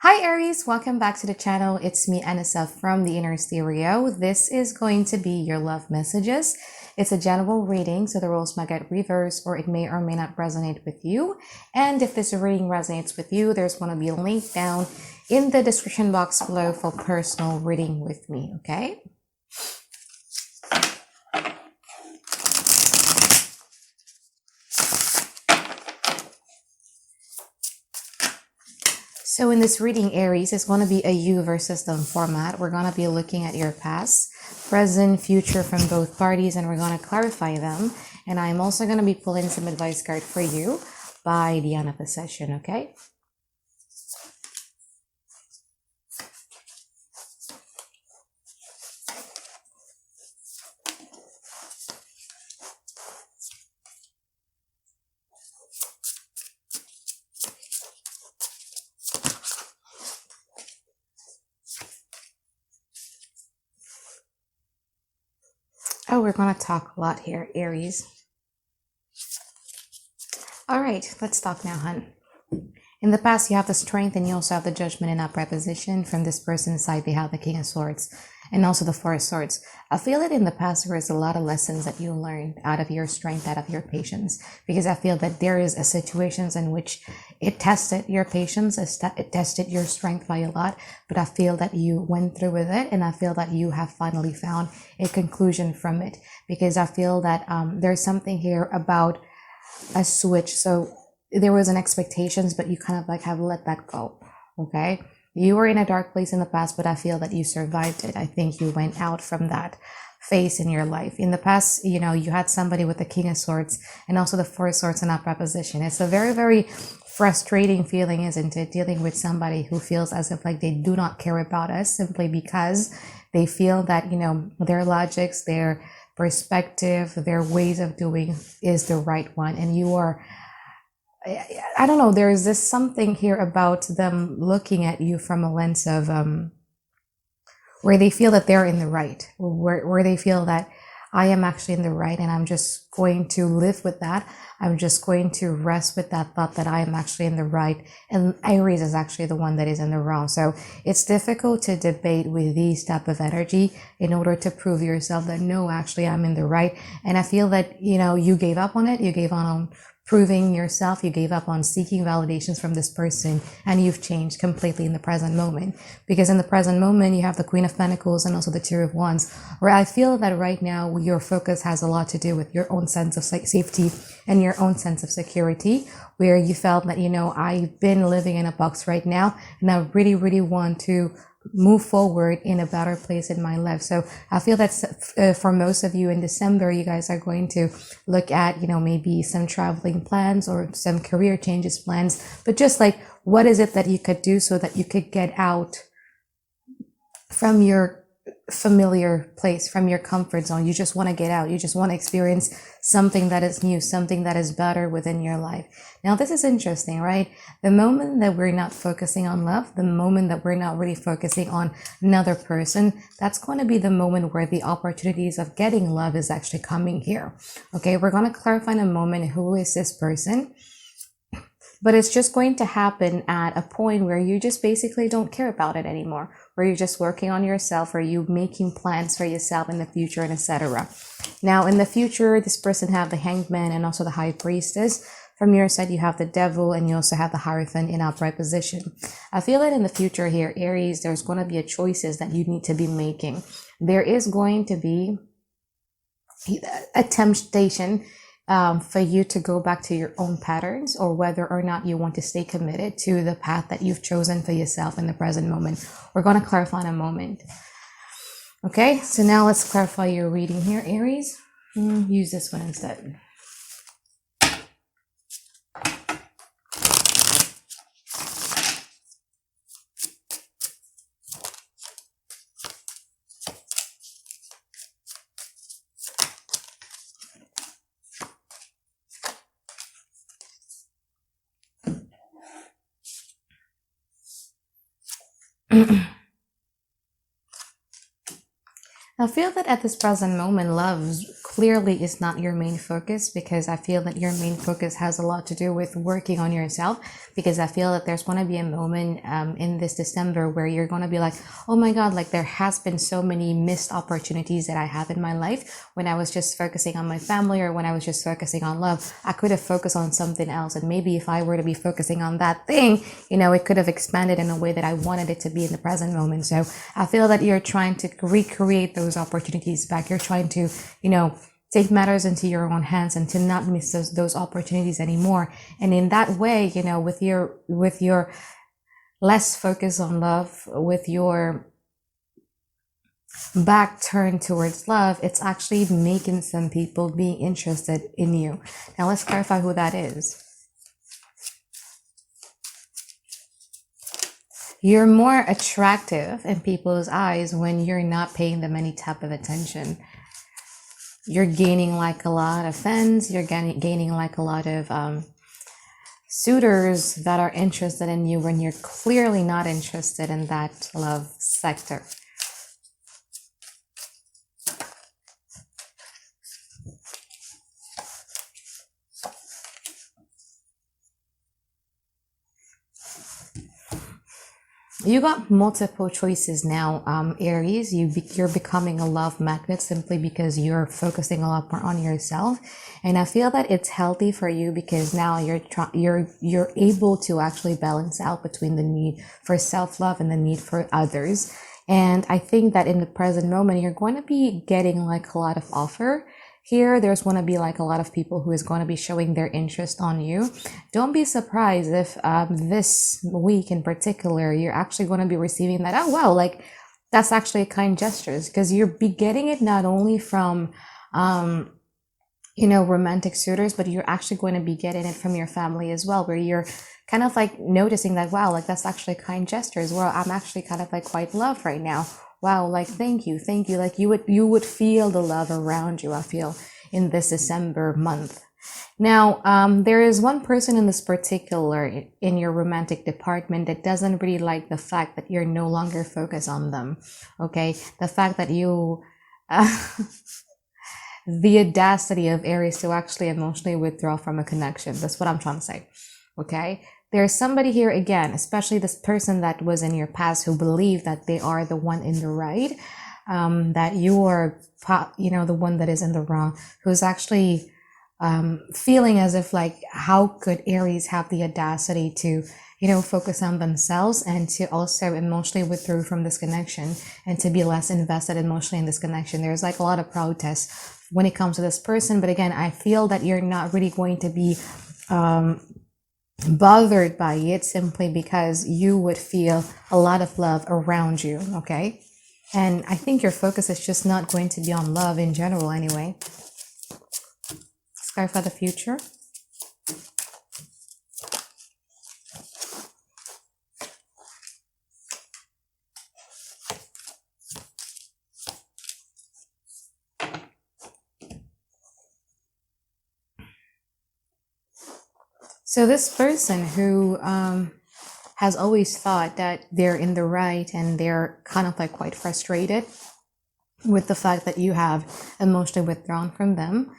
Hi Aries, welcome back to the channel. It's me Anisa from the Inner Stereo. This is going to be your love messages. It's a general reading, so the roles might get reversed or it may or may not resonate with you. And if this reading resonates with you, there's going to be a link down in the description box below for personal reading with me, okay? So in this reading, Aries, it's going to be a you versus them format. We're going to be looking at your past, present, future from both parties, and we're going to clarify them. And I'm also going to be pulling some advice card for you by the end of the session, okay? Oh, we're going to talk a lot here, Aries. All right, let's talk now, hun. In the past, you have the Strength and you also have the Judgment in upright position. From this person's side, they have the King of Swords and also the Four of Swords. I feel that in the past, there is a lot of lessons that you learned out of your strength, out of your patience, because I feel that there is a situations in which it tested your patience, it tested your strength by a lot, but I feel that you went through with it, and I feel that you have finally found a conclusion from it, because I feel that there's something here about a switch. So there was an expectations, but you kind of like have let that go, okay? You were in a dark place in the past, but I feel that you survived it. I think you went out from that phase in your life. In the past, you know, you had somebody with the King of Swords and also the Four of Swords in upright position. It's a very, very frustrating feeling, isn't it? Dealing with somebody who feels as if like they do not care about us simply because they feel that, you know, their logics, their perspective, their ways of doing is the right one. And you are, I don't know, there is this something here about them looking at you from a lens of where they feel that they're in the right, where they feel that I am actually in the right, and I'm just going to live with that. I'm just going to rest with that thought that I am actually in the right, and Aries is actually the one that is in the wrong. So it's difficult to debate with these type of energy in order to prove yourself that no, actually I'm in the right. And I feel that, you know, you gave up on it. You gave on proving yourself, you gave up on seeking validations from this person, and you've changed completely in the present moment. Because in the present moment, you have the Queen of Pentacles and also the Two of Wands, where I feel that right now your focus has a lot to do with your own sense of safety and your own sense of security, where you felt that, you know, I've been living in a box right now, and I really, really want to move forward in a better place in my life. So I feel that for most of you in December, you guys are going to look at, you know, maybe some traveling plans or some career changes plans, but just like, what is it that you could do so that you could get out from your familiar place, from your comfort zone? You just want to get out. You just want to experience something that is new, something that is better within your life. Now, this is interesting, right? The moment that we're not focusing on love, the moment that we're not really focusing on another person, that's going to be the moment where the opportunities of getting love is actually coming here. Okay, we're going to clarify in a moment who is this person. But it's just going to happen at a point where you just basically don't care about it anymore, where you're just working on yourself, or you making plans for yourself in the future, and etc. Now, in the future, this person have the Hanged Man and also the High Priestess. From your side, you have the Devil, and you also have the Hierophant in upright position. I feel that in the future here, Aries, there's going to be a choices that you need to be making. There is going to be a temptation for you to go back to your own patterns, or whether or not you want to stay committed to the path that you've chosen for yourself in the present moment. We're going to clarify in a moment. Okay, so now let's clarify your reading here, Aries. Use this one instead. I feel that at this present moment, love clearly is not your main focus, because I feel that your main focus has a lot to do with working on yourself, because I feel that there's going to be a moment in this December where you're going to be like, oh my God, like there has been so many missed opportunities that I have in my life. When I was just focusing on my family, or when I was just focusing on love, I could have focused on something else. And maybe if I were to be focusing on that thing, you know, it could have expanded in a way that I wanted it to be in the present moment. So I feel that you're trying to recreate those opportunities back. You're trying to, you know, take matters into your own hands and to not miss those opportunities anymore. And in that way, you know, with your less focus on love, with your back turned towards love, it's actually making some people being interested in you. Now let's clarify who that is. You're more attractive in people's eyes when you're not paying them any type of attention. You're gaining like a lot of fans, you're gaining like a lot of suitors that are interested in you when you're clearly not interested in that love sector. You got multiple choices now, Aries. You're becoming a love magnet simply because you're focusing a lot more on yourself, and I feel that it's healthy for you because now you're able to actually balance out between the need for self-love and the need for others. And I think that in the present moment, you're going to be getting like a lot of offer. Here, there's going to be like a lot of people who is going to be showing their interest on you. Don't be surprised if this week in particular, you're actually going to be receiving that. Oh, wow, like that's actually a kind gesture, because you're be getting it not only from, you know, romantic suitors, but you're actually going to be getting it from your family as well, where you're kind of like noticing that, wow, like that's actually a kind gesture as well. I'm actually kind of like quite loved right now. Wow, like thank you. Like you would feel the love around you, I feel, in this December month. Now, there is one person in this particular in your romantic department that doesn't really like the fact that you're no longer focused on them. Okay, the fact that you the audacity of Aries to actually emotionally withdraw from a connection. That's what I'm trying to say. Okay. There's somebody here again, especially this person that was in your past who believed that they are the one in the right, that you are, you know, the one that is in the wrong, who's actually feeling as if like, how could Aries have the audacity to, you know, focus on themselves and to also emotionally withdraw from this connection and to be less invested emotionally in this connection. There's like a lot of protests when it comes to this person. But again, I feel that you're not really going to be bothered by it simply because you would feel a lot of love around you. Okay. And I think your focus is just not going to be on love in general anyway. Sky for the future. So this person who has always thought that they're in the right and they're kind of like quite frustrated with the fact that you have emotionally withdrawn from them,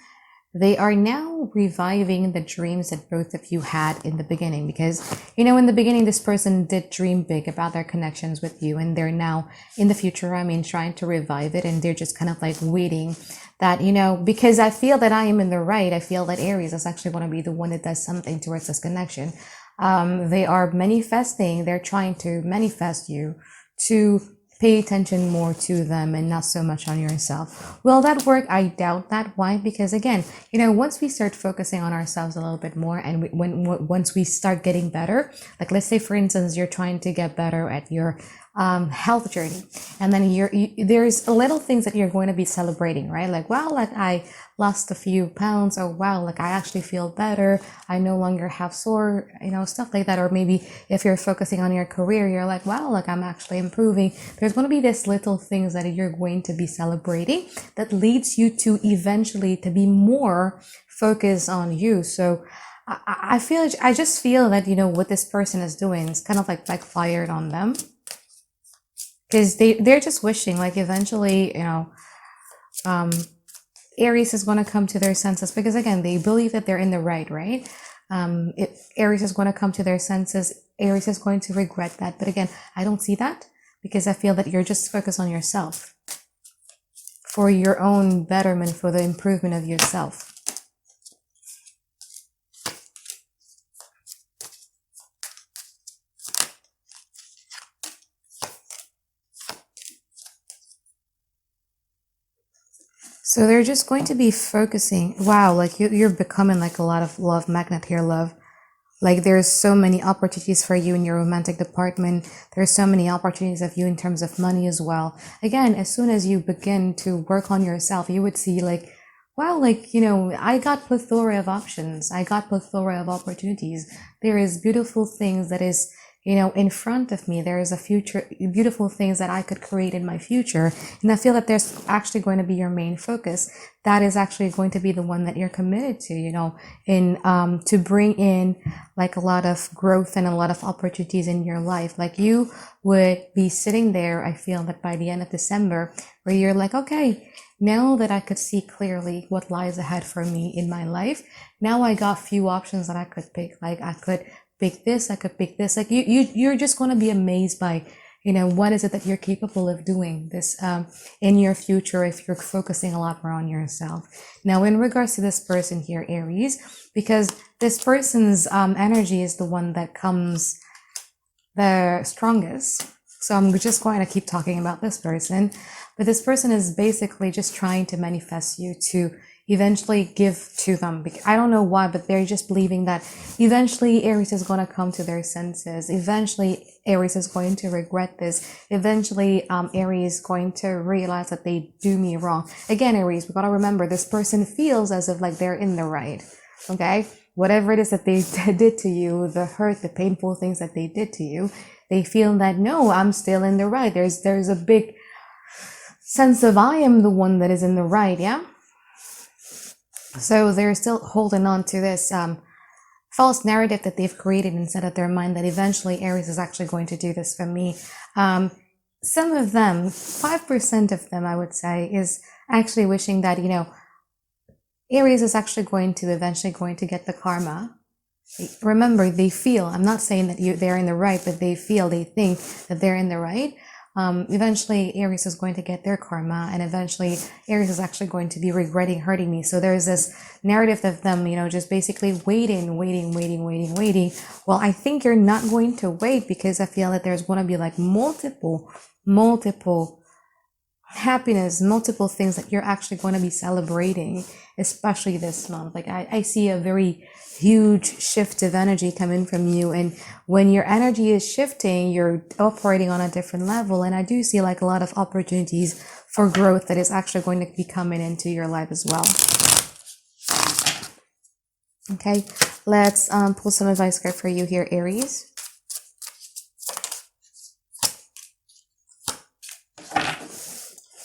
they are now reviving the dreams that both of you had in the beginning. Because, you know, in the beginning, this person did dream big about their connections with you, and they're now in the future, I mean, trying to revive it, and they're just kind of like waiting that, you know, because I feel that I am in the right. I feel that Aries is actually going to be the one that does something towards this connection. They are manifesting, they're trying to manifest you to pay attention more to them and not so much on yourself. Will that work? I doubt that. Why? Because again, you know, once we start focusing on ourselves a little bit more, and once we start getting better, like let's say for instance, you're trying to get better at your health journey, and then there's little things that you're going to be celebrating, right? Like, wow, like I lost a few pounds, or wow, like I actually feel better, I no longer have sore, you know, stuff like that. Or maybe if you're focusing on your career, you're like, wow, like I'm actually improving. There's going to be these little things that you're going to be celebrating that leads you to eventually to be more focused on you. So I just feel that, you know, what this person is doing is kind of like backfired on them, because they're just wishing like eventually, you know, Aries is going to come to their senses because, again, they believe that they're in the right, right? Aries is going to come to their senses. Aries is going to regret that. But again, I don't see that because I feel that you're just focused on yourself for your own betterment, for the improvement of yourself. So they're just going to be focusing. Wow, like you're becoming like a lot of love magnet here, love. Like there's so many opportunities for you in your romantic department. There's so many opportunities of you in terms of money as well. Again, as soon as you begin to work on yourself, you would see like, wow, like, you know, I got plethora of options. I got plethora of opportunities. There is beautiful things that is, you know, in front of me. There is a future, beautiful things that I could create in my future. And I feel that there's actually going to be your main focus. That is actually going to be the one that you're committed to, you know, in, to bring in like a lot of growth and a lot of opportunities in your life. Like you would be sitting there, I feel that by the end of December, where you're like, okay, now that I could see clearly what lies ahead for me in my life, now I got few options that I could pick. Like I could pick this, I could pick this. Like you're just going to be amazed by, you know, what is it that you're capable of doing this in your future if you're focusing a lot more on yourself. Now, in regards to this person here, Aries, because this person's energy is the one that comes the strongest. So I'm just going to keep talking about this person. But this person is basically just trying to manifest you to eventually give to them. I don't know why, but they're just believing that eventually Aries is going to come to their senses. Eventually Aries is going to regret this. Eventually Aries is going to realize that they do me wrong. Again, Aries, we got to remember this person feels as if like they're in the right. Okay? Whatever it is that they did to you, the hurt, the painful things that they did to you, they feel that no, I'm still in the right. There's a big sense of I am the one that is in the right, yeah? So they're still holding on to this false narrative that they've created inside of their mind that eventually Aries is actually going to do this for me. Some of them, 5% of them, I would say, is actually wishing that, you know, Aries is actually eventually going to get the karma. Remember, they feel, I'm not saying that they're in the right, but they think that they're in the right. Eventually Aries is going to get their karma, and eventually Aries is actually going to be regretting hurting me. So there's this narrative of them, you know, just basically waiting. Well, I think you're not going to wait, because I feel that there's going to be like multiple happiness, multiple things that you're actually going to be celebrating, especially this month. Like I see a very huge shift of energy coming from you, and when your energy is shifting, you're operating on a different level, and I do see like a lot of opportunities for growth that is actually going to be coming into your life as well. Okay, let's pull some advice card for you here, Aries.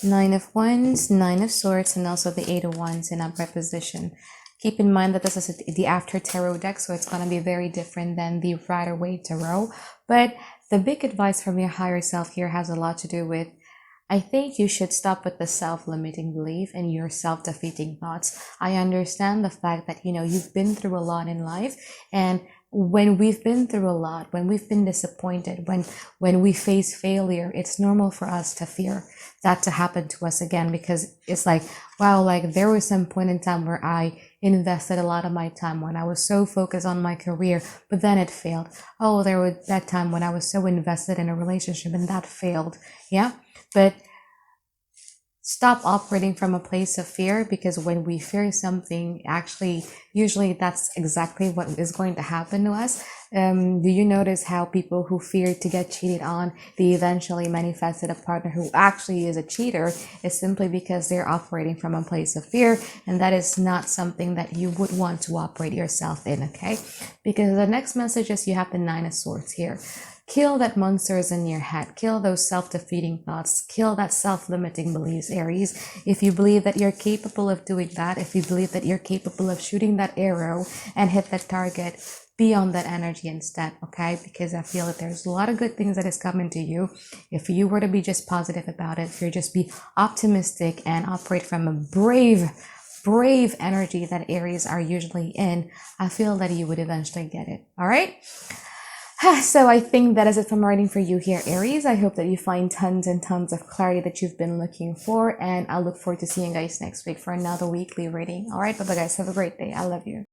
Nine of Wands, Nine of Swords, and also the Eight of Wands in upright position. Keep in mind that this is the After Tarot deck, so it's going to be very different than the Rider-Waite Tarot. But the big advice from your higher self here has a lot to do with, I think you should stop with the self-limiting belief and your self-defeating thoughts. I understand the fact that, you know, you've been through a lot in life, and when we've been through a lot, when we've been disappointed, when we face failure, it's normal for us to fear that to happen to us again, because it's like, wow, like there was some point in time where I invested a lot of my time, when I was so focused on my career, but then it failed. Oh, there was that time when I was so invested in a relationship and that failed. Yeah. But stop operating from a place of fear, because when we fear something, actually, usually that's exactly what is going to happen to us. Do you notice how people who fear to get cheated on, they eventually manifested a partner who actually is a cheater? Is simply because they're operating from a place of fear, and that is not something that you would want to operate yourself in, okay? Because the next message is you have the Nine of Swords here. Kill that monsters in your head. Kill those self-defeating thoughts. Kill that self-limiting beliefs, Aries. If you believe that you're capable of doing that, if you believe that you're capable of shooting that arrow and hit that target, be on that energy instead, okay? Because I feel that there's a lot of good things that is coming to you. If you were to be just positive about it, if you just be optimistic and operate from a brave brave energy that Aries are usually in, I feel that you would eventually get it. All right. So I think that is it for my reading for you here, Aries. I hope that you find tons and tons of clarity that you've been looking for. And I look forward to seeing you guys next week for another weekly reading. All right. Bye-bye, guys. Have a great day. I love you.